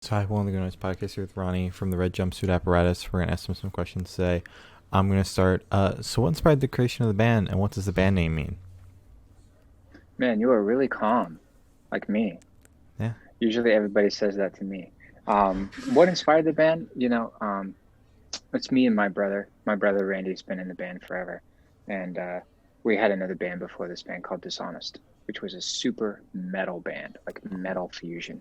So hi, welcome to the Noise Podcast here with Ronnie from the Red Jumpsuit Apparatus. We're going to ask him some questions today. I'm going to start. So what inspired the creation of the band, and what does the band name mean? Man, you are really calm, like me. Yeah. Usually everybody says that to me. What inspired the band? It's me and my brother. My brother Randy's been in the band forever. And we had another band before this band called Dishonest, which was a super metal band, like metal fusion.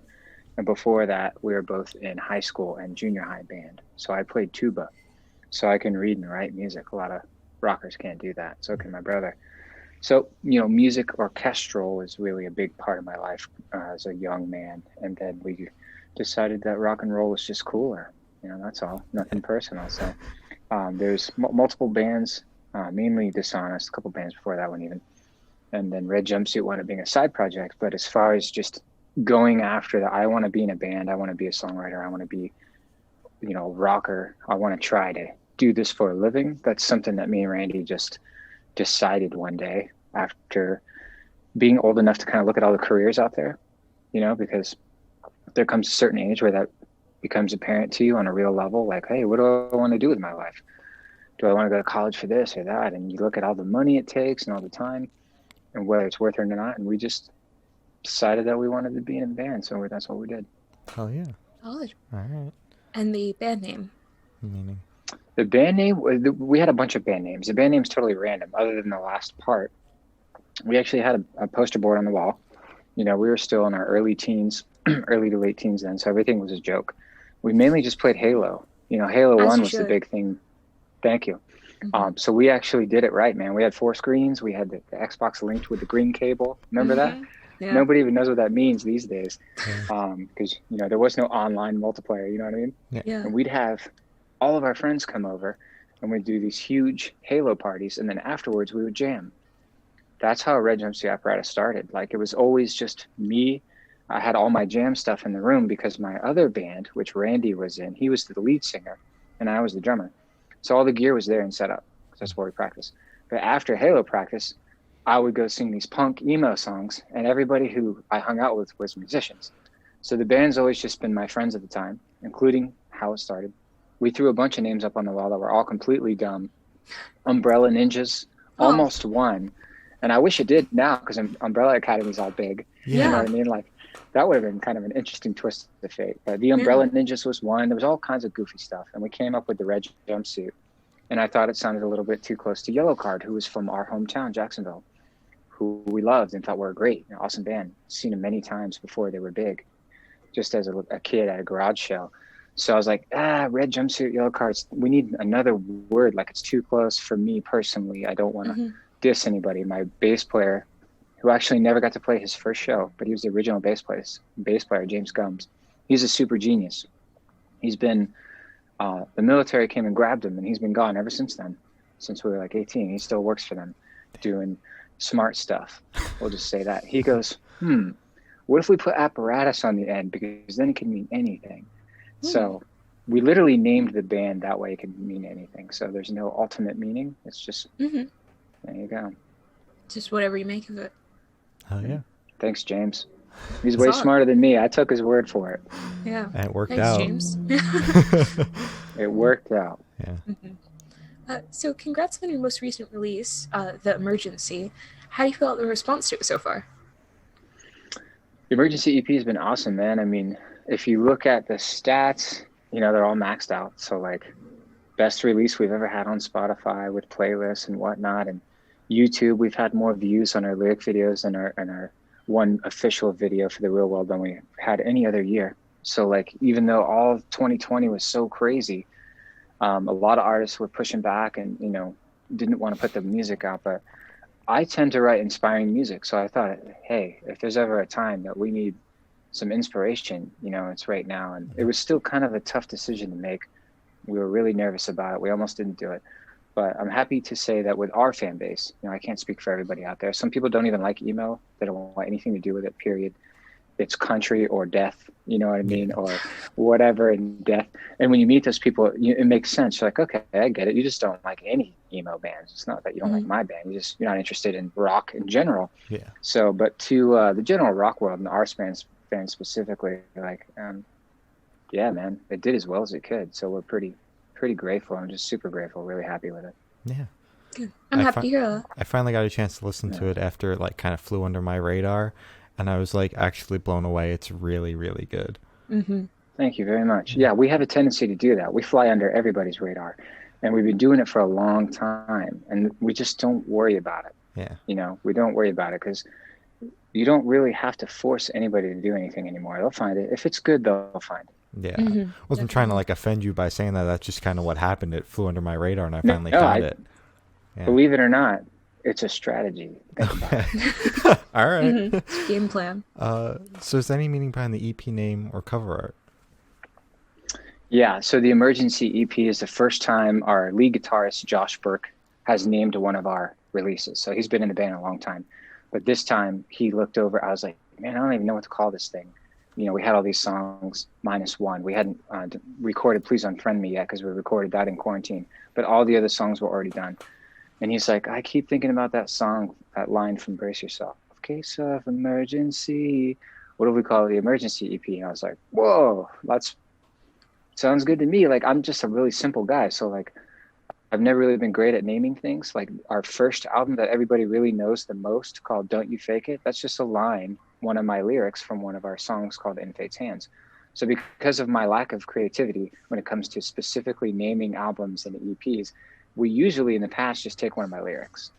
And before that, we were both in high school and junior high band. So I played tuba. So I can read and write music. A lot of rockers can't do that. So can my brother. So, music orchestral was really a big part of my life as a young man. And then we decided that rock and roll was just cooler. That's all, nothing personal. So there's multiple bands, mainly Dishonest, a couple bands before that one even. And then Red Jumpsuit wound up being a side project. But as far as just going after that, I want to be in a band. I want to be a songwriter. I want to be, a rocker. I want to try to do this for a living. That's something that me and Randy just decided one day after being old enough to kind of look at all the careers out there, because there comes a certain age where that becomes apparent to you on a real level. Like, hey, what do I want to do with my life? Do I want to go to college for this or that? And you look at all the money it takes and all the time and whether it's worth it or not. And we just decided that we wanted to be in a band. So that's what we did. Oh, yeah. Solid. All right. And the band name? Meaning? The band name, we had a bunch of band names. The band name's totally random other than the last part. We actually had a poster board on the wall. We were still in our early teens, early to late teens then, so everything was a joke. We mainly just played Halo. Halo As 1 you was the should. big thing. Thank you. Mhm. So we actually did it right, man. We had 4 screens. We had the Xbox linked with the green cable. Remember that? Yeah. Nobody even knows what that means these days Yeah. because, there was no online multiplayer, you know what I mean? Yeah. And we'd have all of our friends come over and we'd do these huge Halo parties. And then afterwards we would jam. That's how Red Jumpsuit Apparatus started. Like, it was always just me. I had all my jam stuff in the room because my other band, which Randy was in, he was the lead singer and I was the drummer. So all the gear was there and set up because that's where we practice. But after Halo practice, I would go sing these punk emo songs, and everybody who I hung out with was musicians. So the band's always just been my friends at the time, including how it started. We threw a bunch of names up on the wall that were all completely dumb. Umbrella Ninjas almost won. And I wish it did now because Umbrella Academy's all big. Yeah. You know what I mean? Like, that would have been kind of an interesting twist of fate. But the Umbrella Ninjas was one. There was all kinds of goofy stuff. And we came up with the Red Jumpsuit. And I thought it sounded a little bit too close to Yellow Card, who was from our hometown, Jacksonville, who we loved and thought were a great, awesome band. Seen them many times before they were big, just as a kid at a garage show. So I was like, Red Jumpsuit, Yellow Cards. We need another word. Like, it's too close for me personally. I don't want to diss anybody. My bass player, who actually never got to play his first show, but he was the original bass player, James Gums. He's a super genius. He's been, the military came and grabbed him, and he's been gone ever since then, since we were like 18. He still works for them doing smart stuff. We'll just say that. He goes, what if we put apparatus on the end? Because then it can mean anything. So we literally named the band that way it can mean anything. So there's no ultimate meaning. It's just, there you go. Just whatever you make of it. Oh, yeah. Thanks, James. He's way smarter than me. I took his word for it. Yeah. And it worked Thanks, out. James. It worked out. Yeah. So congrats on your most recent release, The Emergency. How do you feel about the response to it so far? The Emergency EP has been awesome, man. I mean, if you look at the stats, they're all maxed out. So, like, best release we've ever had on Spotify with playlists and whatnot. And YouTube, we've had more views on our lyric videos and our one official video for the real world than we had any other year. So, like, even though all of 2020 was so crazy, a lot of artists were pushing back and, didn't want to put the music out. But I tend to write inspiring music. So I thought, hey, if there's ever a time that we need some inspiration, it's right now. And it was still kind of a tough decision to make. We were really nervous about it. We almost didn't do it. But I'm happy to say that with our fan base, I can't speak for everybody out there. Some people don't even like emo. They don't want anything to do with it, period. It's country or death, you know what I mean? Or whatever in death. And when you meet those people, it makes sense. You're like, okay, I get it. You just don't like any emo bands. It's not that you don't like my band. You're not interested in rock in general. Yeah. So, but to the general rock world and our fans specifically, like, yeah, man, it did as well as it could. So we're pretty grateful. I'm just super grateful, really happy with it. Yeah. Good. I'm I happy fi- to hear that. I finally got a chance to listen to Yeah. it after it like kind of flew under my radar, and I was like actually blown away. It's really, really good. Mm-hmm. Thank you very much. Yeah. Yeah, we have a tendency to do that. We fly under everybody's radar, and we've been doing it for a long time, and we just don't worry about it. Yeah. We don't worry about it because you don't really have to force anybody to do anything anymore. They'll find it. If it's good, they'll find it. Yeah. Mm-hmm. Wasn't trying to like offend you by saying that. That's just kind of what happened. It flew under my radar, and I No, finally found it. Yeah. believe it or not, it's a strategy. Think about it. All right. Mm-hmm. Game plan. So is there any meaning behind the EP name or cover art? Yeah, so the Emergency EP is the first time our lead guitarist, Josh Burke, has named one of our releases. So he's been in the band a long time. But this time he looked over, I was like, man, I don't even know what to call this thing. We had all these songs minus one. We hadn't recorded Please Unfriend Me yet because we recorded that in quarantine. But all the other songs were already done. And he's like, I keep thinking about that song, that line from Brace Yourself. Case of emergency. What do we call it? The Emergency EP? And I was like, whoa, that's sounds good to me. Like, I'm just a really simple guy. So like, I've never really been great at naming things. Like our first album that everybody really knows the most, called Don't You Fake It, that's just a line, one of my lyrics from one of our songs called In Fate's Hands. So because of my lack of creativity when it comes to specifically naming albums and EPs, we usually in the past just take one of my lyrics.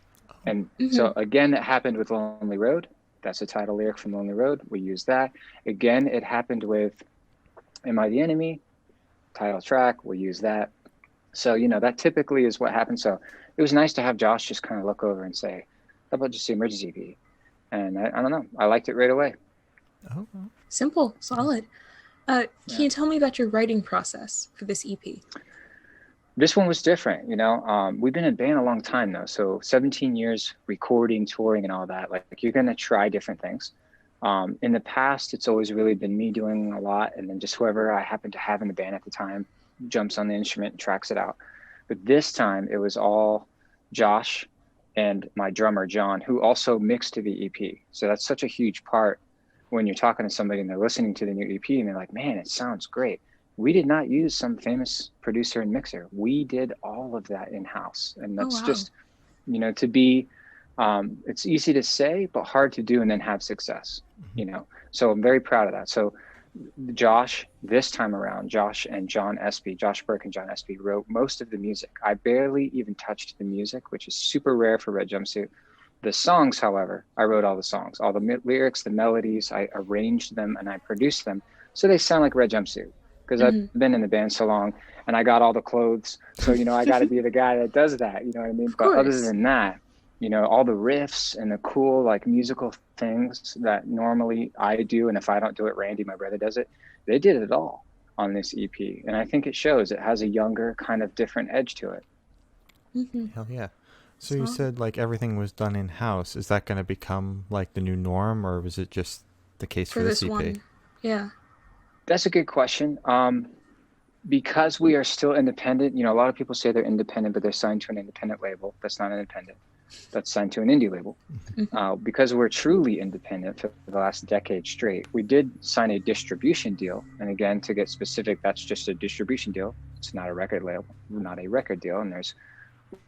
And so again, it happened with Lonely Road. That's the title lyric from Lonely Road. We use that. Again, it happened with Am I the Enemy? Title track, we'll use that. So, that typically is what happens. So it was nice to have Josh just kind of look over and say, how about just the Emergency EP? And I don't know, I liked it right away. Oh. Simple, solid. Can you tell me about your writing process for this EP? This one was different, we've been in band a long time though. So 17 years recording, touring and all that, like you're going to try different things. In the past, it's always really been me doing a lot, and then just whoever I happen to have in the band at the time jumps on the instrument and tracks it out. But this time, it was all Josh and my drummer, John, who also mixed to the EP. So that's such a huge part when you're talking to somebody and they're listening to the new EP and they're like, man, it sounds great. We did not use some famous producer and mixer. We did all of that in-house. And that's just, to be... it's easy to say, but hard to do and then have success, So I'm very proud of that. So Josh, this time around, Josh and John Espy, Josh Burke and John Espy wrote most of the music. I barely even touched the music, which is super rare for Red Jumpsuit. The songs, however, I wrote all the songs, all the lyrics, the melodies, I arranged them and I produced them. So they sound like Red Jumpsuit because I've been in the band so long and I got all the clothes. So, I got to be the guy that does that, you know what I mean? But other than that, all the riffs and the cool like musical things that normally I do, and if I don't do it, Randy, my brother, does it. They did it all on this EP, and I think it shows. It has a younger, kind of different edge to it. Hell yeah! So you said like everything was done in house. Is that going to become like the new norm, or was it just the case for this EP? One? Yeah, that's a good question. Because we are still independent, a lot of people say they're independent, but they're signed to an independent label. That's not independent. That's signed to an indie label. Because we're truly independent for the last decade straight, we did sign a distribution deal. And again, to get specific, that's just a distribution deal. It's not a record label, not a record deal. And there's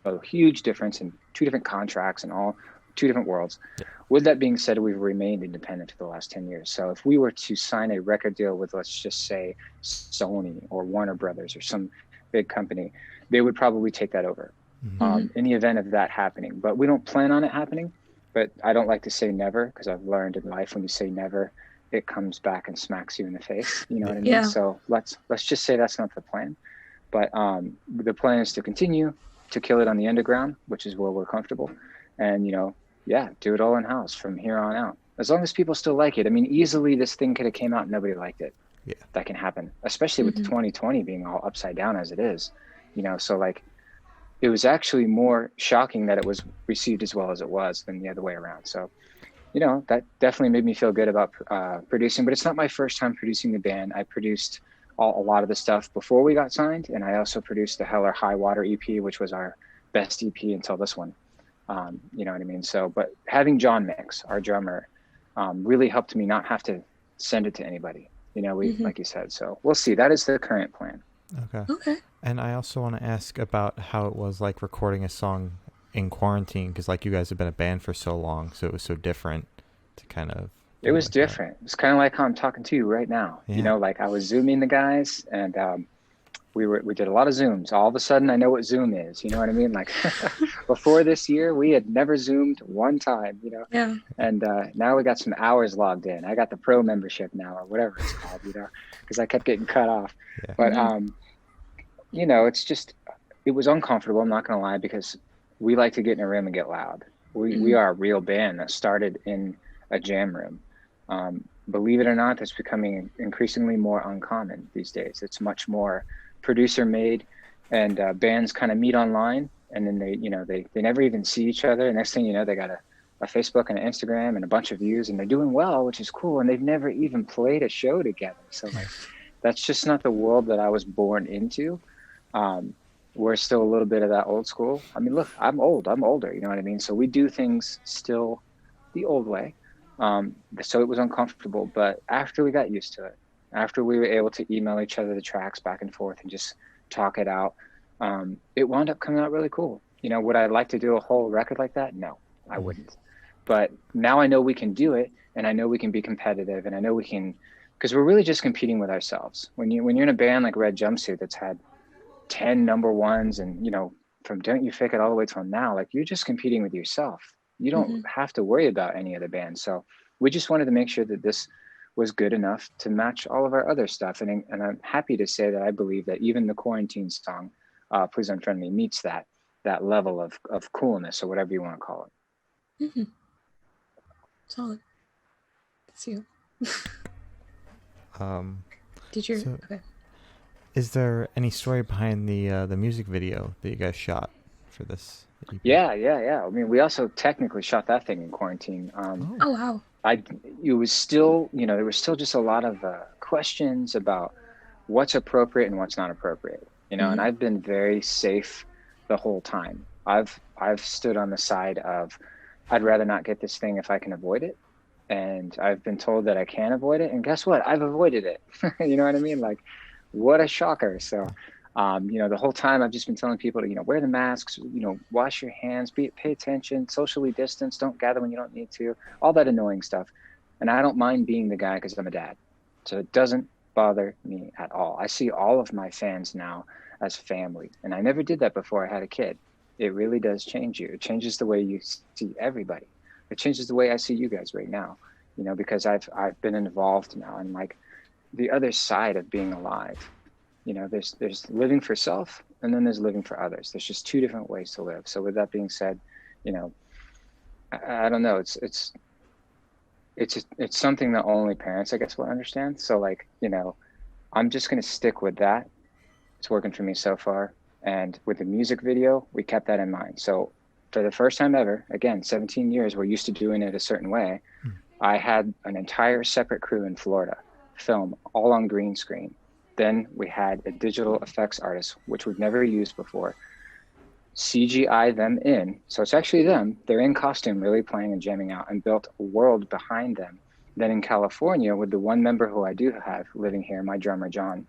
a huge difference in two different contracts and all two different worlds. Yeah. With that being said, we've remained independent for the last 10 years. So if we were to sign a record deal with, let's just say, Sony or Warner Brothers or some big company, they would probably take that over. In the event of that happening. But we don't plan on it happening. But I don't like to say never, because I've learned in life when you say never, it comes back and smacks you in the face. You know what I mean? Yeah. So let's just say that's not the plan. But the plan is to continue to kill it on the underground, which is where we're comfortable. And, do it all in-house from here on out. As long as people still like it. I mean, easily this thing could have came out and nobody liked it. Yeah. That can happen, especially with 2020 being all upside down as it is. So like, it was actually more shocking that it was received as well as it was than the other way around. So, that definitely made me feel good about producing, but it's not my first time producing the band. I produced a lot of the stuff before we got signed. And I also produced the Hell or High Water EP, which was our best EP until this one. You know what I mean? So, but having John mix, our drummer, really helped me not have to send it to anybody. we like you said. So we'll see. That is the current plan. Okay. Okay. And I also want to ask about how it was like recording a song in quarantine, because like you guys have been a band for so long, so it was so different to kind of It do it was like that. different. It's kind of like how I'm talking to you right now. Yeah. Like I was Zooming the guys, and we did a lot of Zooms. All of a sudden, I know what Zoom is. You know what I mean? Like before this year, we had never Zoomed one time. Yeah. And now we got some hours logged in. I got the pro membership now, or whatever it's called. Because I kept getting cut off. Yeah. But it's just, it was uncomfortable. I'm not gonna lie, because we like to get in a room and get loud. We are a real band that started in a jam room. Believe it or not, that's becoming increasingly more uncommon these days. It's much more producer made, and bands kind of meet online, and then they never even see each other. And next thing you know, they got a Facebook and an Instagram and a bunch of views, and they're doing well, which is cool. And they've never even played a show together. So like, that's just not the world that I was born into. We're still a little bit of that old school. I mean, look, I'm older, you know what I mean? So we do things still the old way. So it was uncomfortable, but after we got used to it, after we were able to email each other the tracks back and forth and just talk it out, it wound up coming out really cool. Would I like to do a whole record like that? No, I wouldn't. But now I know we can do it, and I know we can be competitive, and I know we can, because we're really just competing with ourselves. When you're in a band like Red Jumpsuit that's had 10 number ones, and from Don't You Fake It all the way till now, like, you're just competing with yourself. You don't have to worry about any other band. So we just wanted to make sure that this was good enough to match all of our other stuff. And I'm happy to say that I believe that even the quarantine song, Please Unfriend Me, meets that level of coolness, or whatever you want to call it. Solid. That's you. Did you? Okay. Is there any story behind the music video that you guys shot for this EP? Yeah. I mean, we also technically shot that thing in quarantine. Oh wow. It was still, there was still just a lot of questions about what's appropriate and what's not appropriate, and I've been very safe the whole time. I've stood on the side of, I'd rather not get this thing if I can avoid it. And I've been told that I can avoid it. And guess what? I've avoided it. You know what I mean? Like, what a shocker. So, the whole time I've just been telling people to, wear the masks, wash your hands, pay attention, socially distance, don't gather when you don't need to, all that annoying stuff. And I don't mind being the guy because I'm a dad. So it doesn't bother me at all. I see all of my fans now as family. And I never did that before I had a kid. It really does change you. It changes the way you see everybody. It changes the way I see you guys right now, because I've been involved now in like the other side of being alive. There's living for self, and then there's living for others. There's just two different ways to live. So with that being said, I don't know. It's something that only parents, I guess, will understand. So like, I'm just going to stick with that. It's working for me so far. And with the music video, we kept that in mind. So for the first time ever, again, 17 years, we're used to doing it a certain way. I had an entire separate crew in Florida film all on green screen. Then we had a digital effects artist, which we've never used before, CGI them in. So it's actually them. They're in costume, really playing and jamming out, and built a world behind them. Then in California, with the one member who I do have living here, my drummer, John,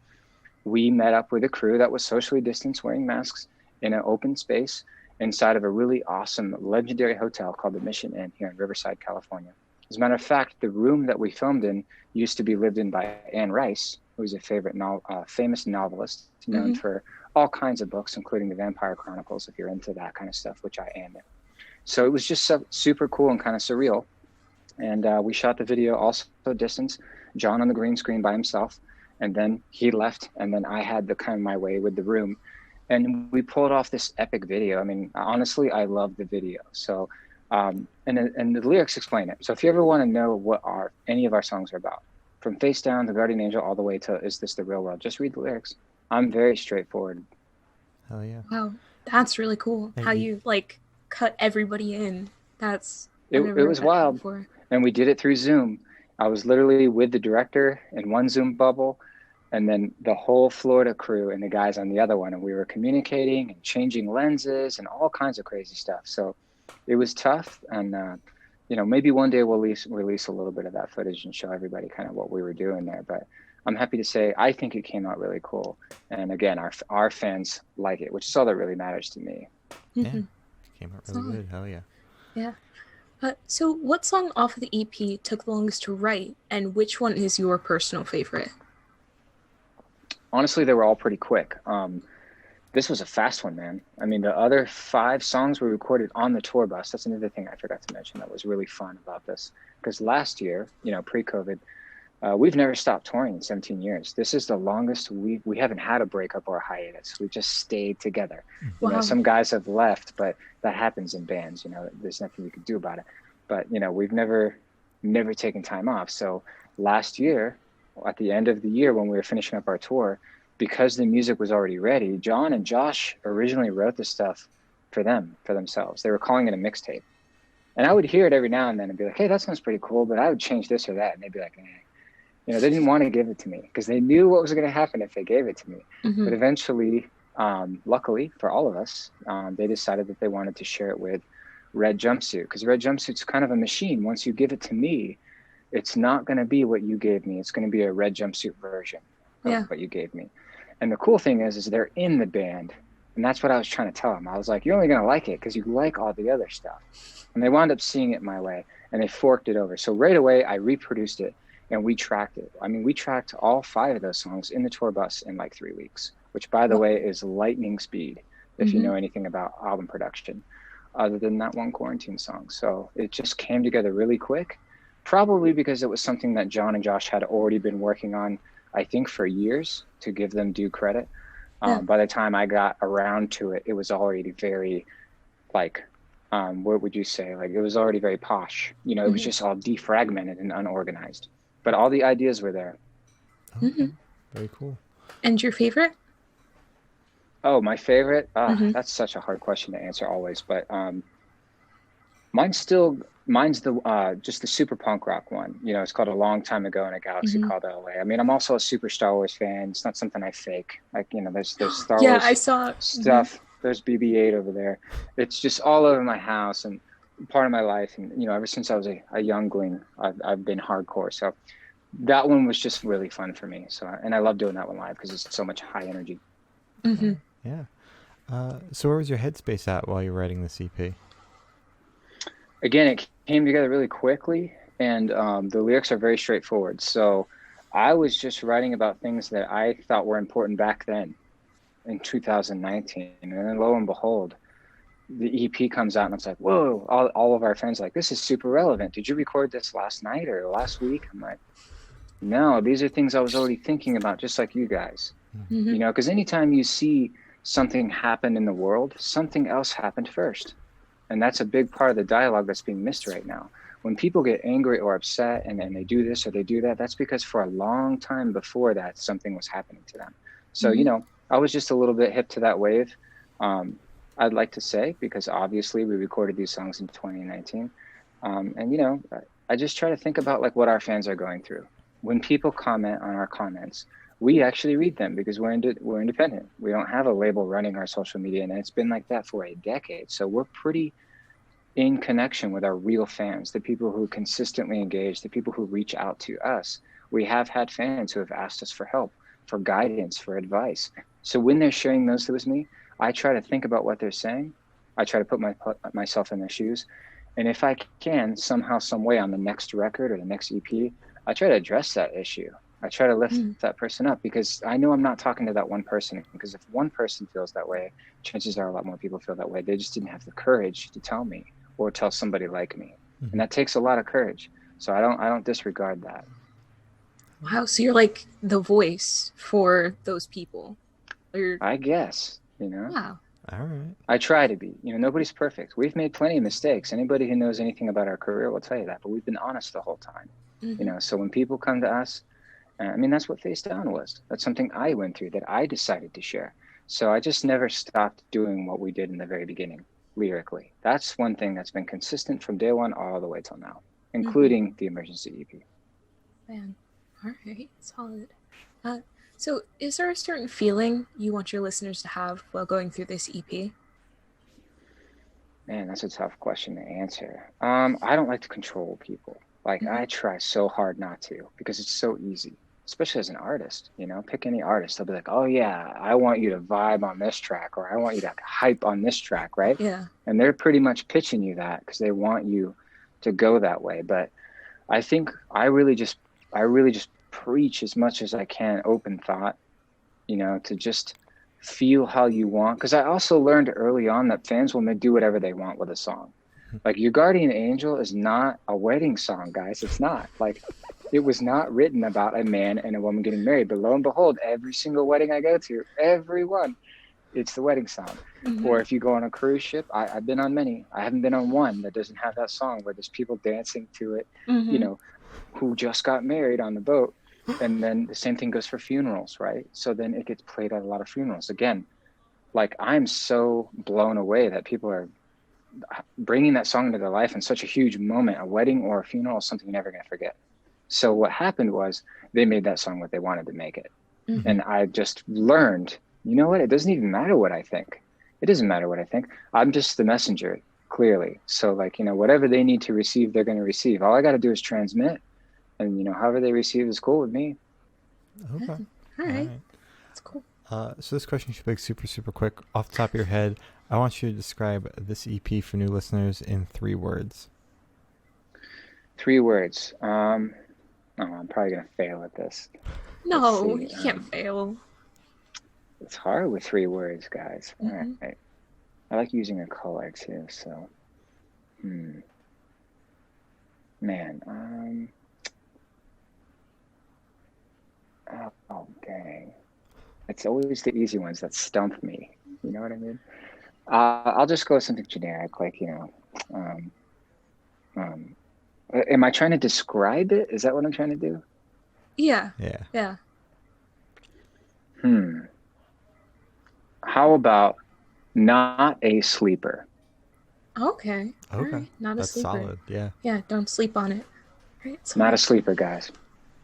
we met up with a crew that was socially distanced, wearing masks, in an open space inside of a really awesome, legendary hotel called the Mission Inn here in Riverside, California. As a matter of fact, the room that we filmed in used to be lived in by Anne Rice, who's a famous novelist, known for all kinds of books, including the Vampire Chronicles, if you're into that kind of stuff, which I am. So it was just super cool and kind of surreal. And we shot the video also distance, John on the green screen by himself, and then he left, and then I had the kind of my way with the room. And we pulled off this epic video. I mean, honestly, I love the video. So, and the lyrics explain it. So if you ever want to know what any of our songs are about, from Face Down to Guardian Angel all the way to Is This the Real World, just read the lyrics. I'm very straightforward. Hell yeah. Wow, that's really cool. How you like cut everybody in. It was wild. Before. And we did it through Zoom. I was literally with the director in one Zoom bubble, and then the whole Florida crew and the guys on the other one. And we were communicating and changing lenses and all kinds of crazy stuff. So it was tough. And, maybe one day we'll release a little bit of that footage and show everybody kind of what we were doing there. But I'm happy to say I think it came out really cool. And again, our fans like it, which is all that really matters to me. Yeah, Mhm. came out really Solid. good. Hell yeah. Yeah. So what song off of the EP took the longest to write, and which one is your personal favorite? Honestly, they were all pretty quick. This was a fast one, man. I mean, the other 5 songs were recorded on the tour bus. That's another thing I forgot to mention that was really fun about this. Because last year, pre-COVID, we've never stopped touring in 17 years. This is the longest we haven't had a breakup or a hiatus. We just stayed together. Wow. Some guys have left, but that happens in bands. There's nothing you can do about it. But we've never taken time off. So last year, at the end of the year when we were finishing up our tour, because the music was already ready, John and Josh originally wrote the stuff for themselves. They were calling it a mixtape. And I would hear it every now and then and be like, hey, that sounds pretty cool, but I would change this or that. And they'd be like, they didn't want to give it to me because they knew what was going to happen if they gave it to me. Mhm. But eventually, luckily for all of us, they decided that they wanted to share it with Red Jumpsuit, because Red Jumpsuit's kind of a machine. Once you give it to me, it's not going to be what you gave me. It's going to be a Red Jumpsuit version of what you gave me. And the cool thing is they're in the band. And that's what I was trying to tell them. I was like, you're only going to like it because you like all the other stuff. And they wound up seeing it my way, and they forked it over. So right away, I reproduced it, and we tracked it. I mean, we tracked all 5 of those songs in the tour bus in like 3 weeks, which, by the way, is lightning speed if you know anything about album production, other than that one quarantine song. So it just came together really quick, probably because it was something that John and Josh had already been working on, I think, for years, to give them due credit. By the time I got around to it, it was already very, like, what would you say? Like, it was already very posh. It was just all defragmented and unorganized. But all the ideas were there. Okay. Very cool. And your favorite? Oh, my favorite? That's such a hard question to answer always. But mine's the just the super punk rock one. It's called A Long Time Ago in a Galaxy Called LA. I mean, I'm also a super Star Wars fan. It's not something I fake. Like, there's Star Wars I saw stuff. There's BB-8 over there. It's just all over my house and part of my life. And, ever since I was a youngling, I've been hardcore. So that one was just really fun for me. So, and I love doing that one live because it's so much high energy. Yeah. So where was your headspace at while you were writing this EP? Again, it came together really quickly, and the lyrics are very straightforward. So I was just writing about things that I thought were important back then in 2019. And then lo and behold, the EP comes out and it's like, whoa, all of our friends are like, this is super relevant. Did you record this last night or last week? I'm like, no, these are things I was already thinking about, just like you guys. Because anytime you see something happen in the world, something else happened first. And that's a big part of the dialogue that's being missed right now. When people get angry or upset and then they do this or they do that, that's because for a long time before that, something was happening to them. So, I was just a little bit hip to that wave. I'd like to say, because obviously we recorded these songs in 2019. And, I just try to think about like what our fans are going through. When people comment on our comments, we actually read them because we're independent. We don't have a label running our social media, and it's been like that for a decade. So we're pretty in connection with our real fans, the people who consistently engage, the people who reach out to us. We have had fans who have asked us for help, for guidance, for advice. So when they're sharing those with me, I try to think about what they're saying. I try to put myself in their shoes. And if I can, somehow, some way on the next record or the next EP, I try to address that issue. I try to lift that person up because I know I'm not talking to that one person, because if one person feels that way, chances are a lot more people feel that way. They just didn't have the courage to tell me or tell somebody like me. And that takes a lot of courage. So I don't disregard that. Wow, so you're like the voice for those people. I guess, Wow. All right. I try to be. Nobody's perfect. We've made plenty of mistakes. Anybody who knows anything about our career will tell you that, but we've been honest the whole time. So when people come to us, I mean, that's what Face Down was. That's something I went through that I decided to share. So I just never stopped doing what we did in the very beginning, lyrically. That's one thing that's been consistent from day one all the way till now, including the Emergency EP. Man, all right, solid. So is there a certain feeling you want your listeners to have while going through this EP? Man, that's a tough question to answer. I don't like to control people. Like, I try so hard not to because it's so easy. especially as an artist, you know, pick any artist. They'll be like, oh yeah, I want you to vibe on this track, or I want you to hype on this track, right? Yeah. And they're pretty much pitching you that because they want you to go that way. But I think I really just preach as much as I can, open thought, you know, to just feel how you want. Because I also learned early on that fans will do whatever they want with a song. Like, Your Guardian Angel is not a wedding song, guys. It's not. Like, it was not written about a man and a woman getting married. But lo and behold, every single wedding I go to, everyone, it's the wedding song. Mhm. Or if you go on a cruise ship, I've been on many. I haven't been on one that doesn't have that song where there's people dancing to it, Mhm. you know, who just got married on the boat. And then the same thing goes for funerals, right? So then it gets played at a lot of funerals. Again, like, I'm so blown away that people are bringing that song into their life in such a huge moment. A wedding or a funeral is something you're never going to forget. So what happened was they made that song what they wanted to make it. Mhm. And I just learned, you know what? It doesn't even matter what I think. It doesn't matter what I think. I'm just the messenger, clearly. So, like, you know, whatever they need to receive, they're going to receive. All I got to do is transmit. And, you know, however they receive is cool with me. Okay. All right. That's cool. So this question should be super, super quick. Off the top of your head, I want you to describe this EP for new listeners in 3 words. 3 words. I'm probably going to fail at this. No, see, you can't fail. It's hard with 3 words, guys. Mhm. All right. I like using a color too. So, man. Oh, dang. It's always the easy ones that stump me. You know what I mean? I'll just go with something generic, like, you know, am I trying to describe it? Is that what I'm trying to do? Yeah. Yeah. Yeah. How about not a sleeper? Okay. All Okay. right. Not That's a sleeper. solid. Yeah. Yeah. Don't sleep on it. Right. Not a sleeper, guys.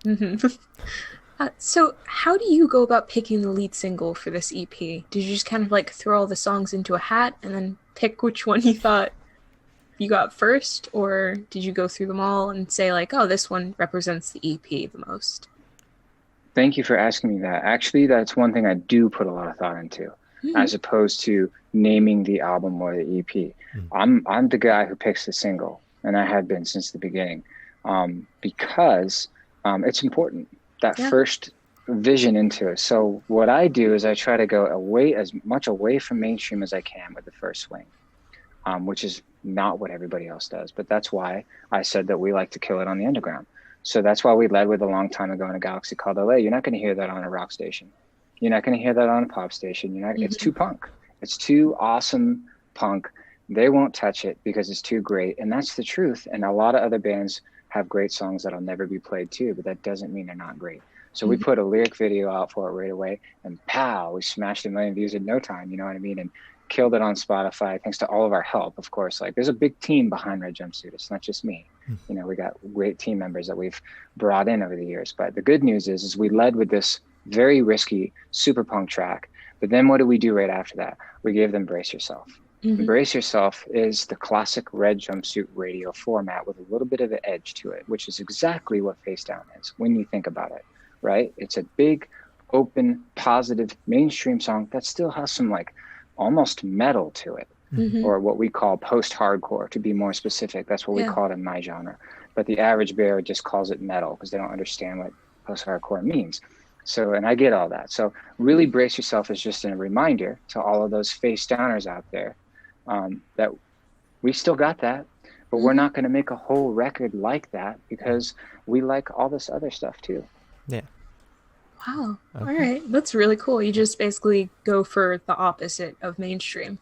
Mm-hmm. So how do you go about picking the lead single for this EP? Did you just kind of like throw all the songs into a hat and then pick which one you thought you got first? Or did you go through them all and say like, oh, this one represents the EP the most? Thank you for asking me that. Actually, that's one thing I do put a lot of thought into, as opposed to naming the album or the EP. I'm the guy who picks the single, and I have been since the beginning, because it's important, that first vision into it. So what I do is I try to go as much away from mainstream as I can with the first swing, which is not what everybody else does. But that's why I said that we like to kill it on the underground. So that's why we led with a long time ago in a galaxy called LA. You're not going to hear that on a rock station. You're not going to hear that on a pop station. It's too punk. It's too awesome punk. They won't touch it because it's too great. And that's the truth. And a lot of other bands have great songs that'll never be played too, but that doesn't mean they're not great. So we put a lyric video out for it right away, and pow, we smashed 1 million views in no time. You know what I mean? And killed it on Spotify, thanks to all of our help, of course. Like, there's a big team behind Red Jumpsuit. It's not just me. You know, we got great team members that we've brought in over the years. But the good news is we led with this very risky super punk track. But then what did we do right after that? We gave them Brace Yourself. Brace Yourself is the classic Red Jumpsuit radio format with a little bit of an edge to it, which is exactly what Face Down is when you think about it, right? It's a big, open, positive, mainstream song that still has some like almost metal to it, or what we call post-hardcore, to be more specific. That's what we call it in my genre. But the average bear just calls it metal because they don't understand what post-hardcore means. So, and I get all that. So really Brace Yourself is just a reminder to all of those face downers out there that we still got that, but we're not going to make a whole record like that because we like all this other stuff too. Yeah. Wow. Okay. All right. That's really cool. You just basically go for the opposite of mainstream.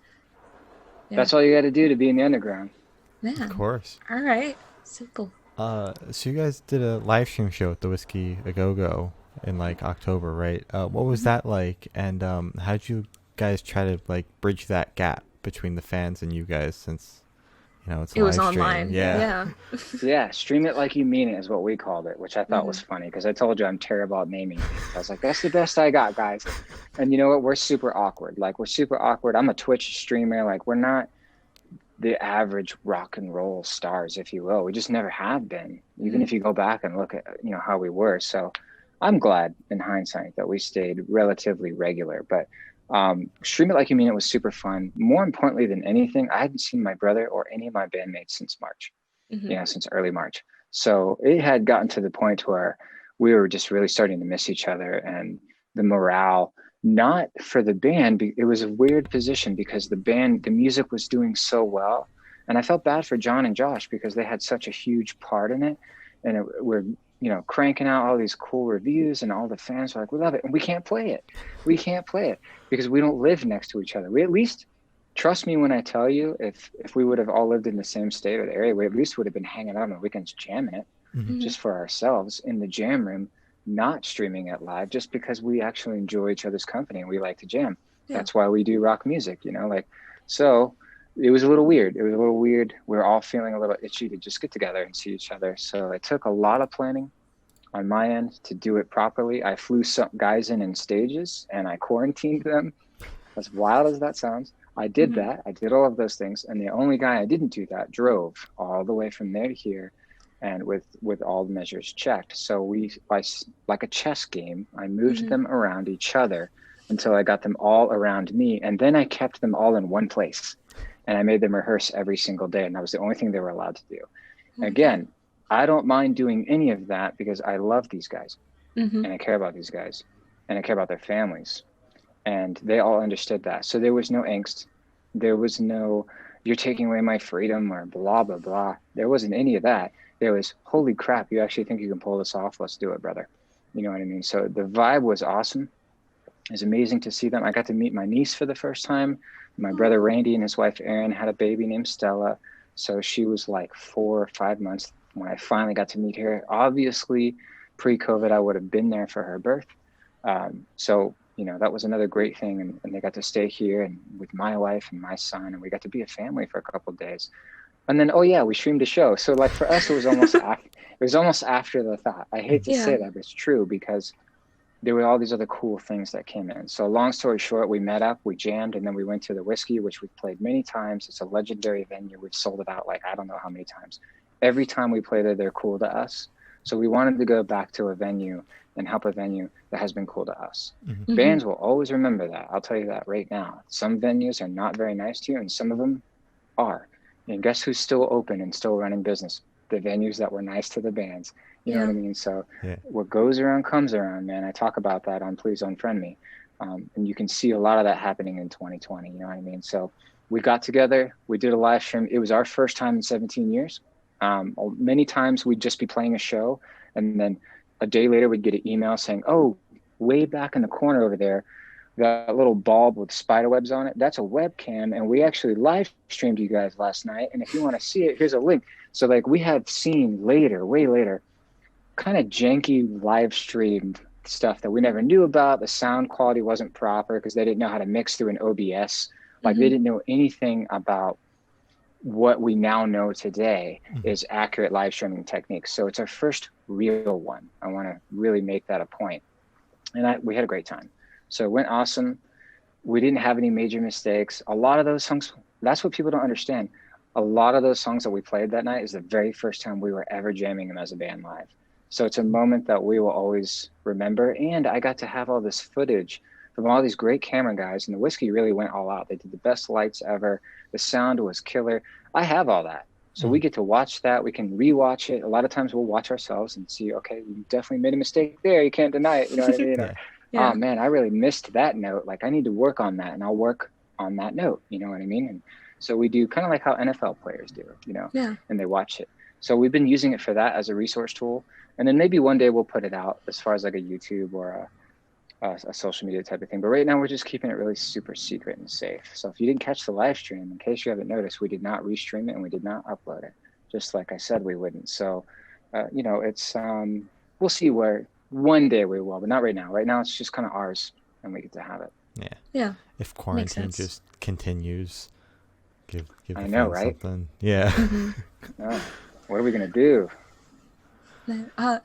Yeah. That's all you got to do to be in the underground. Man. Of course. All right. Simple. So you guys did a live stream show at the Whiskey A Go Go in like October, right? What was that like? And how did you guys try to like bridge that gap between the fans and you guys, since you know it was live stream? online? Yeah, stream it like you mean it is what we called it, which I thought was funny because I told you I'm terrible at naming things. I was like, that's the best I got, guys. And you know what? We're super awkward. Like, we're super awkward. I'm a Twitch streamer. Like, we're not the average rock and roll stars, if you will. We just never have been, even if you go back and look at, you know, how we were. So I'm glad in hindsight that we stayed relatively regular, but Stream It Like You Mean It was super fun. More importantly than anything, I hadn't seen my brother or any of my bandmates since March, since early March. So it had gotten to the point where we were just really starting to miss each other, and the morale, not for the band, it was a weird position because the music was doing so well. And I felt bad for John and Josh because they had such a huge part in it. And we're, cranking out all these cool reviews, and all the fans were like, we love it. And we can't play it. We can't play it because we don't live next to each other. We at least, trust me when I tell you, if we would have all lived in the same state or the area, we at least would have been hanging out on the weekends jamming it just for ourselves in the jam room, not streaming it live, just because we actually enjoy each other's company and we like to jam. That's why we do rock music, so it was a little weird. We were all feeling a little itchy to just get together and see each other. So it took a lot of planning on my end to do it properly. I flew some guys in stages and I quarantined them. As wild as that sounds, I did that. I did all of those things. And the only guy I didn't do that drove all the way from there to here, and with all the measures checked. So like a chess game, I moved them around each other until I got them all around me. And then I kept them all in one place. And I made them rehearse every single day. And that was the only thing they were allowed to do. Again, I don't mind doing any of that because I love these guys and I care about these guys and I care about their families. And they all understood that. So there was no angst. There was no, you're taking away my freedom or blah, blah, blah. There wasn't any of that. There was, holy crap, you actually think you can pull this off? Let's do it, brother. You know what I mean? So the vibe was awesome. It was amazing to see them. I got to meet my niece for the first time. My brother Randy and his wife Erin had a baby named Stella. So she was like 4 or 5 months when I finally got to meet her. Obviously, pre-COVID, I would have been there for her birth. So, that was another great thing. And they got to stay here and with my wife and my son, and we got to be a family for a couple of days. And then, we streamed a show. So like for us, it was almost after the thought. I hate to say that, but it's true because there were all these other cool things that came in. So long story short, we met up, we jammed, and then we went to the Whiskey, which we've played many times. It's a legendary venue. We've sold it out like I don't know how many times. Every time we play there, they're cool to us. So we wanted to go back to a venue and help a venue that has been cool to us. Bands will always remember that. I'll tell you that right now. Some venues are not very nice to you, and some of them are. And guess who's still open and still running business? The venues that were nice to the bands. You know what I mean? So what goes around comes around, man. I talk about that on Please Unfriend Me. And you can see a lot of that happening in 2020. You know what I mean? So we got together. We did a live stream. It was our first time in 17 years. Many times we'd just be playing a show, and then a day later we'd get an email saying, oh, way back in the corner over there, that little bulb with spider webs on it, that's a webcam, and we actually live streamed you guys last night, and if you want to see it, here's a link. So like we had seen later, way later, kind of janky live streamed stuff that we never knew about. The sound quality wasn't proper because they didn't know how to mix through an OBS. Like they didn't know anything about what we now know today is accurate live streaming techniques. So it's our first real one. I want to really make that a point. And we had a great time. So it went awesome. We didn't have any major mistakes. A lot of those songs, that's what people don't understand. A lot of those songs that we played that night is the very first time we were ever jamming them as a band live. So it's a moment that we will always remember. And I got to have all this footage from all these great camera guys, and the Whiskey really went all out. They did the best lights ever. The sound was killer. I have all that. So we get to watch that. We can rewatch it. A lot of times we'll watch ourselves and see, okay, you definitely made a mistake there. You can't deny it. You know what I mean? Oh man, I really missed that note. Like I need to work on that, and I'll work on that note. You know what I mean? And so we do kind of like how NFL players do, and they watch it. So we've been using it for that as a resource tool. And then maybe one day we'll put it out as far as like a YouTube or a social media type of thing. But right now we're just keeping it really super secret and safe. So if you didn't catch the live stream, in case you haven't noticed, we did not restream it and we did not upload it, just like I said we wouldn't. So, it's, we'll see where one day we will, but not right now. Right now it's just kind of ours and we get to have it. Yeah. If quarantine just continues, give I know, right? Something. Yeah. What are we going to do? So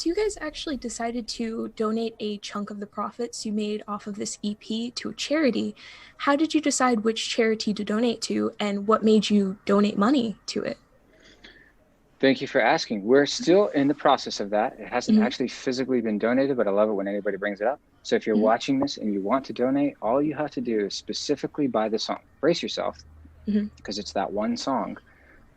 you guys actually decided to donate a chunk of the profits you made off of this EP to a charity. How did you decide which charity to donate to, and what made you donate money to it? Thank you for asking. We're still in the process of that. It hasn't actually physically been donated, but I love it when anybody brings it up. So if you're watching this and you want to donate, all you have to do is specifically buy the song. Brace yourself, because it's that one song,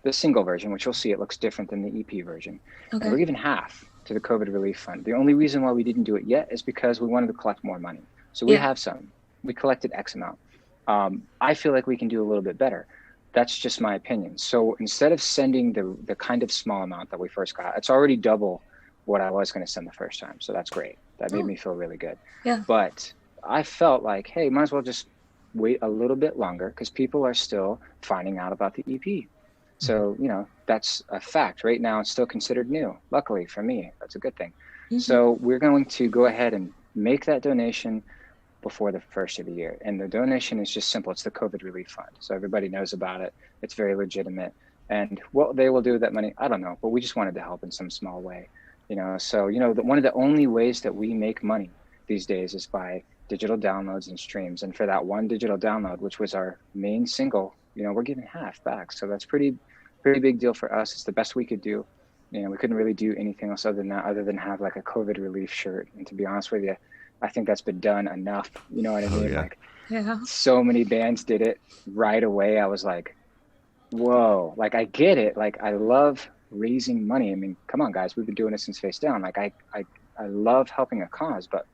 the single version, which you'll see it looks different than the EP version. Okay. And we're giving half to the COVID Relief Fund. The only reason why we didn't do it yet is because we wanted to collect more money. So we have some. We collected X amount. I feel like we can do a little bit better. That's just my opinion. So instead of sending the kind of small amount that we first got, it's already double what I was going to send the first time. So that's great. That made me feel really good. Yeah. But I felt like, hey, might as well just wait a little bit longer because people are still finding out about the EP. So, you know, that's a fact. Right now, it's still considered new. Luckily for me, that's a good thing. So we're going to go ahead and make that donation before the first of the year. And the donation is just simple. It's the COVID Relief Fund. So everybody knows about it. It's very legitimate. And what they will do with that money, I don't know, but we just wanted to help in some small way, you know? So, you know, one of the only ways that we make money these days is by digital downloads and streams. And for that one digital download, which was our main single, you know, we're giving half back. So that's pretty big deal for us. It's the best we could do. You know, we couldn't really do anything else other than that, other than have like a COVID relief shirt. And to be honest with you, I think that's been done enough. You know what I mean? Like, so many bands did it right away. I was like, whoa, like I get it. Like I love raising money. I mean, come on guys, we've been doing it since Face Down. Like I love helping a cause, but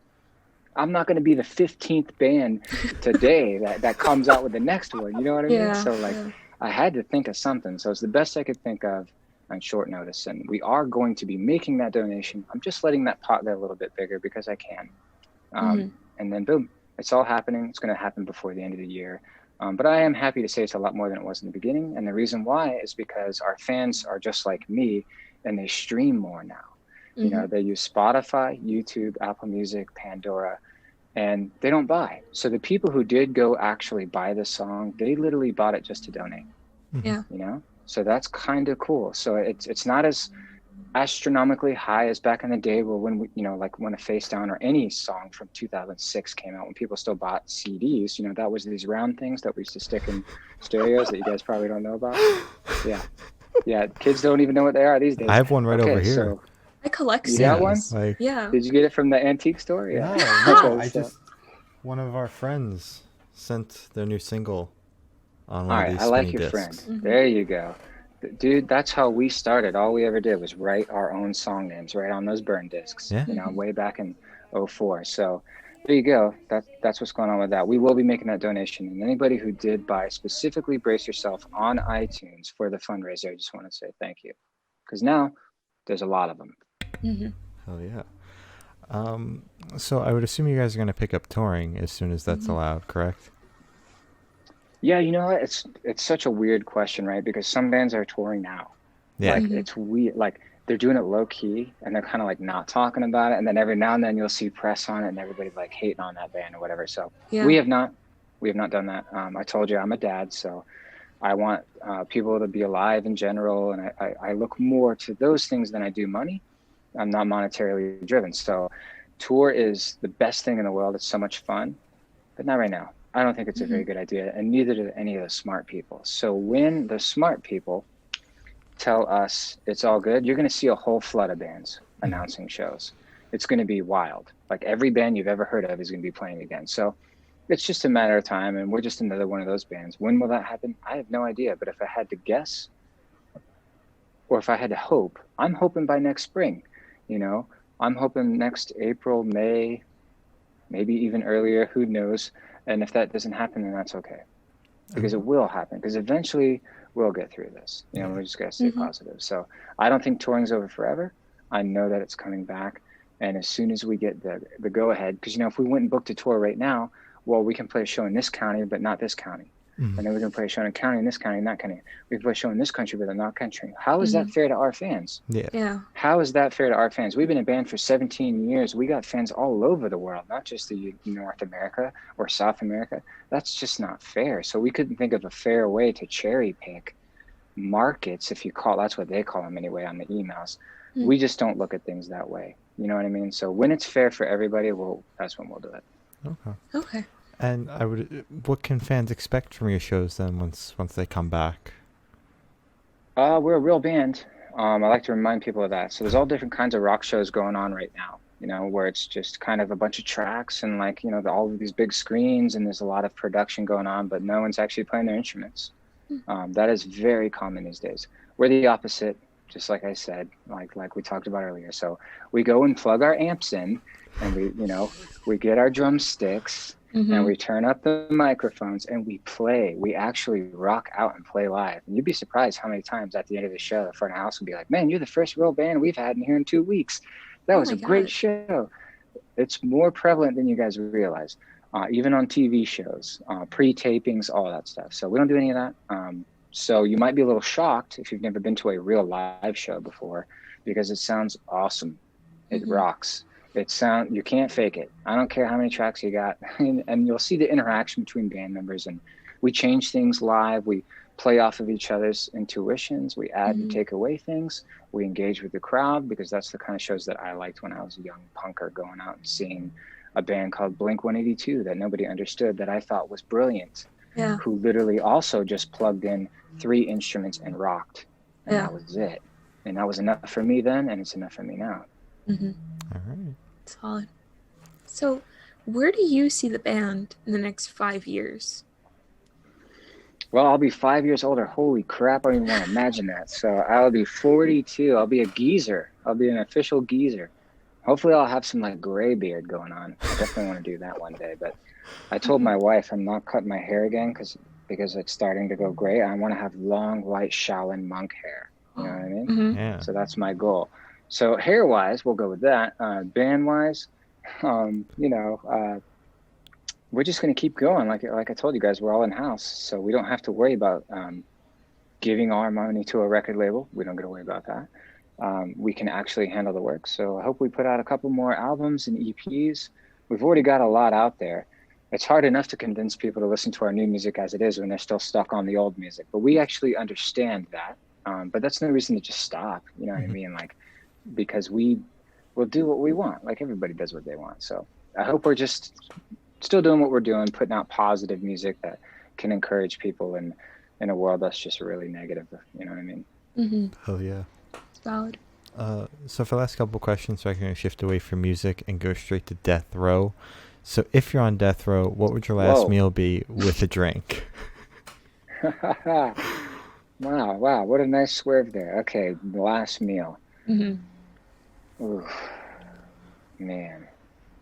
I'm not going to be the 15th band today that comes out with the next one. You know what I mean? So like I had to think of something. So it's the best I could think of on short notice. And we are going to be making that donation. I'm just letting that pot get a little bit bigger because I can. And then boom, it's all happening. It's going to happen before the end of the year. But I am happy to say it's a lot more than it was in the beginning. And the reason why is because our fans are just like me and they stream more now. You know, they use Spotify, YouTube, Apple Music, Pandora, and they don't buy. So the people who did go actually buy the song, they literally bought it just to donate. Yeah. You know, so that's kind of cool. So it's not as astronomically high as back in the day where when we, you know, like when a Face Down or any song from 2006 came out, when people still bought CDs, you know, that was these round things that we used to stick in stereos that you guys probably don't know about. Yeah, kids don't even know what they are these days. I have one right over here. So I collect you got one? Like, Did you get it from the antique store? No, Okay, one of our friends sent their new single on one all of right, these I like mini your discs. friend. There you go. Dude, that's how we started. All we ever did was write our own song names right on those burn discs, you know, way back in 04. So there you go. That's what's going on with that. We will be making that donation. And anybody who did buy specifically Brace Yourself on iTunes for the fundraiser, I just want to say thank you. Because now there's a lot of them. Hell yeah. So I would assume you guys are going to pick up touring as soon as that's allowed, correct? Yeah, you know what? It's such a weird question, right? Because some bands are touring now. Yeah. Like it's weird. Like they're doing it low key and they're kind of like not talking about it. And then every now and then you'll see press on it and everybody's like hating on that band or whatever. So we have not done that. I told you I'm a dad, so I want people to be alive in general. And I look more to those things than I do money. I'm not monetarily driven. So tour is the best thing in the world. It's so much fun, but not right now. I don't think it's a very good idea, and neither do any of the smart people. So when the smart people tell us it's all good, you're going to see a whole flood of bands announcing shows. It's going to be wild. Like every band you've ever heard of is going to be playing again. So it's just a matter of time, and we're just another one of those bands. When will that happen? I have no idea, but if I had to guess, or if I had to hope, I'm hoping by next spring. You know, I'm hoping next April, May, maybe even earlier, who knows. And if that doesn't happen, then that's okay, because it will happen, because eventually we'll get through this. You know, we just got to stay positive. So I don't think touring's over forever. I know that it's coming back. And as soon as we get the go ahead, because, you know, if we went and booked a tour right now, well, we can play a show in this county, but not this county. And then we can play a show in a county in this county, not county. We can play a show in this country, but not country. How is that fair to our fans? Yeah. How is that fair to our fans? We've been a band for 17 years. We got fans all over the world, not just the North America or South America. That's just not fair. So we couldn't think of a fair way to cherry pick markets, if you call, that's what they call them anyway on the emails. We just don't look at things that way. You know what I mean? So when it's fair for everybody, that's when we'll do it. Okay. And what can fans expect from your shows then once they come back? We're a real band. I like to remind people of that. So there's all different kinds of rock shows going on right now, where it's just kind of a bunch of tracks and like, all of these big screens, and there's a lot of production going on, but no one's actually playing their instruments. That is very common these days. We're the opposite, just like I said, like we talked about earlier. So we go and plug our amps in, and we get our drumsticks, and we turn up the microphones, and we play. We actually rock out and play live. And you'd be surprised how many times at the end of the show, the front of the house would be like, "Man, you're the first real band we've had in here in 2 weeks. That was a great show." It's more prevalent than you guys realize, even on TV shows, pre-tapings, all that stuff. So we don't do any of that. So you might be a little shocked if you've never been to a real live show before, because it sounds awesome. It rocks. You can't fake it. I don't care how many tracks you got. And you'll see the interaction between band members, and we change things live. We play off of each other's intuitions. We add and take away things. We engage with the crowd, because that's the kind of shows that I liked when I was a young punker, going out and seeing a band called Blink-182 that nobody understood, that I thought was brilliant, who literally also just plugged in 3 instruments and rocked. And that was it. And that was enough for me then, and it's enough for me now. All right. Solid. So, where do you see the band in the next 5 years? Well, I'll be 5 years older. Holy crap, I don't even want to imagine that. So I'll be 42. I'll be a geezer. I'll be an official geezer. Hopefully I'll have some like gray beard going on. I definitely want to do that one day. But I told my wife I'm not cutting my hair again because it's starting to go gray. I want to have long, white Shaolin monk hair. You know what I mean? Yeah. So that's my goal. So hair-wise, we'll go with that. Band-wise, we're just going to keep going. Like I told you guys, we're all in-house, so we don't have to worry about giving our money to a record label. We don't got to worry about that. We can actually handle the work. So I hope we put out a couple more albums and EPs. We've already got a lot out there. It's hard enough to convince people to listen to our new music as it is when they're still stuck on the old music. But we actually understand that. But that's no reason to just stop. You know what I mean? Because we will do what we want. Like everybody does what they want. So I hope we're just still doing what we're doing, putting out positive music that can encourage people in a world that's just really negative. You know what I mean? Hell yeah. It's valid. So for the last couple questions, so I can shift away from music and go straight to death row. So if you're on death row, what would your last meal be with a drink? Wow. What a nice swerve there. Okay, the last meal. Ooh, man,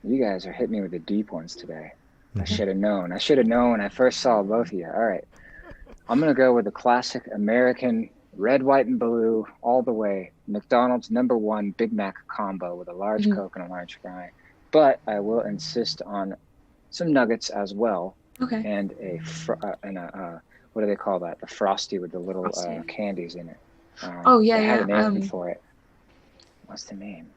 you guys are hitting me with the deep ones today. I should have known. When I first saw both of you. All right. I'm going to go with the classic American red, white, and blue all the way. McDonald's #1 Big Mac combo with a large Coke and a large fry. But I will insist on some nuggets as well. Okay. And what do they call that? The Frosty with the little candies in it. They had a name for it. What's the name?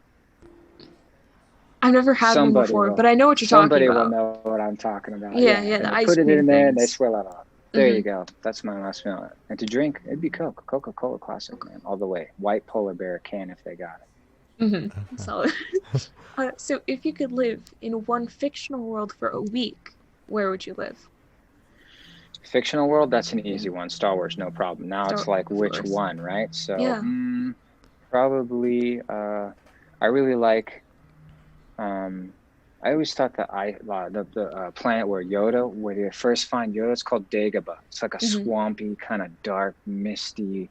I've never had one before, but I know what you're talking about. Somebody will know what I'm talking about. Yeah, the ice cream. Put it in there and they things. swirl it off. There you go. That's my last meal. And to drink, it'd be Coke. Coca-Cola Classic, man, all the way. White polar bear can if they got it. Solid. So if you could live in one fictional world for a week, where would you live? Fictional world, that's an easy one. Star Wars, no problem. Now it's like which one, right? So probably I really like I always thought the planet where you first find Yoda, it's called Dagobah. It's like a swampy, kind of dark, misty,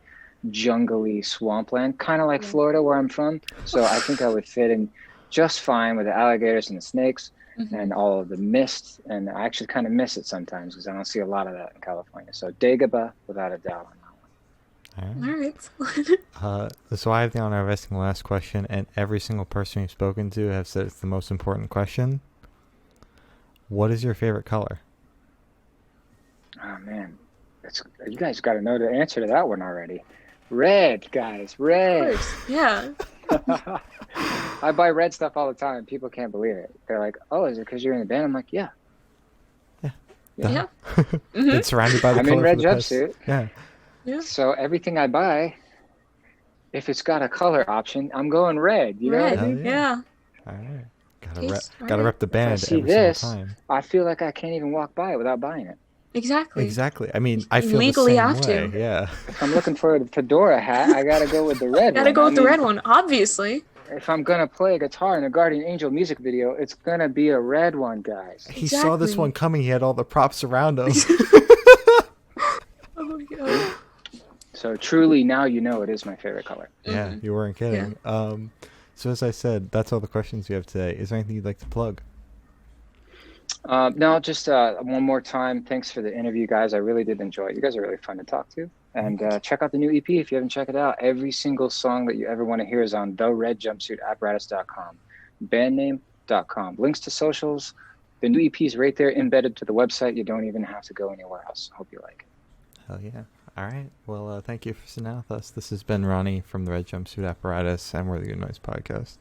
jungly swampland, kind of like Florida where I'm from. So I think I would fit in just fine with the alligators and the snakes and all of the mist. And I actually kind of miss it sometimes because I don't see a lot of that in California. So Dagobah, without a doubt. All right. So I have the honor of asking the last question, and every single person we've spoken to have said it's the most important question. What is your favorite color? Oh man, you guys got to know the answer to that one already. Red, guys, red. Of course. Yeah. I buy red stuff all the time. People can't believe it. They're like, "Oh, is it because you're in the band?" I'm like, "Yeah." It's surrounded by the I'm color in Red for the Jumpsuit. Yeah. So everything I buy, if it's got a color option, I'm going red. You know what I mean? Yeah. All right. Gotta rep the band If I see every this, single time. I feel like I can't even walk by it without buying it. Exactly. Exactly. I mean, I feel legally the same have way. to. Yeah. If I'm looking for a fedora hat, I gotta go with the red Gotta one. go I with the mean, red one, obviously. if I'm gonna play a guitar in a Guardian Angel music video, it's gonna be a red one, guys. He saw this Exactly. one coming. He had all the props around him. Oh my god. So truly, now you know it is my favorite color. Yeah, you weren't kidding. So as I said, that's all the questions we have today. Is there anything you'd like to plug? No, just one more time. Thanks for the interview, guys. I really did enjoy it. You guys are really fun to talk to. And check out the new EP if you haven't checked it out. Every single song that you ever want to hear is on theredjumpsuitapparatus.com, bandname.com. Links to socials. The new EP is right there embedded to the website. You don't even have to go anywhere else. Hope you like it. Hell yeah. All right. Well, thank you for sitting down with us. This has been Ronnie from the Red Jumpsuit Apparatus, and we're the Good Noise Podcast.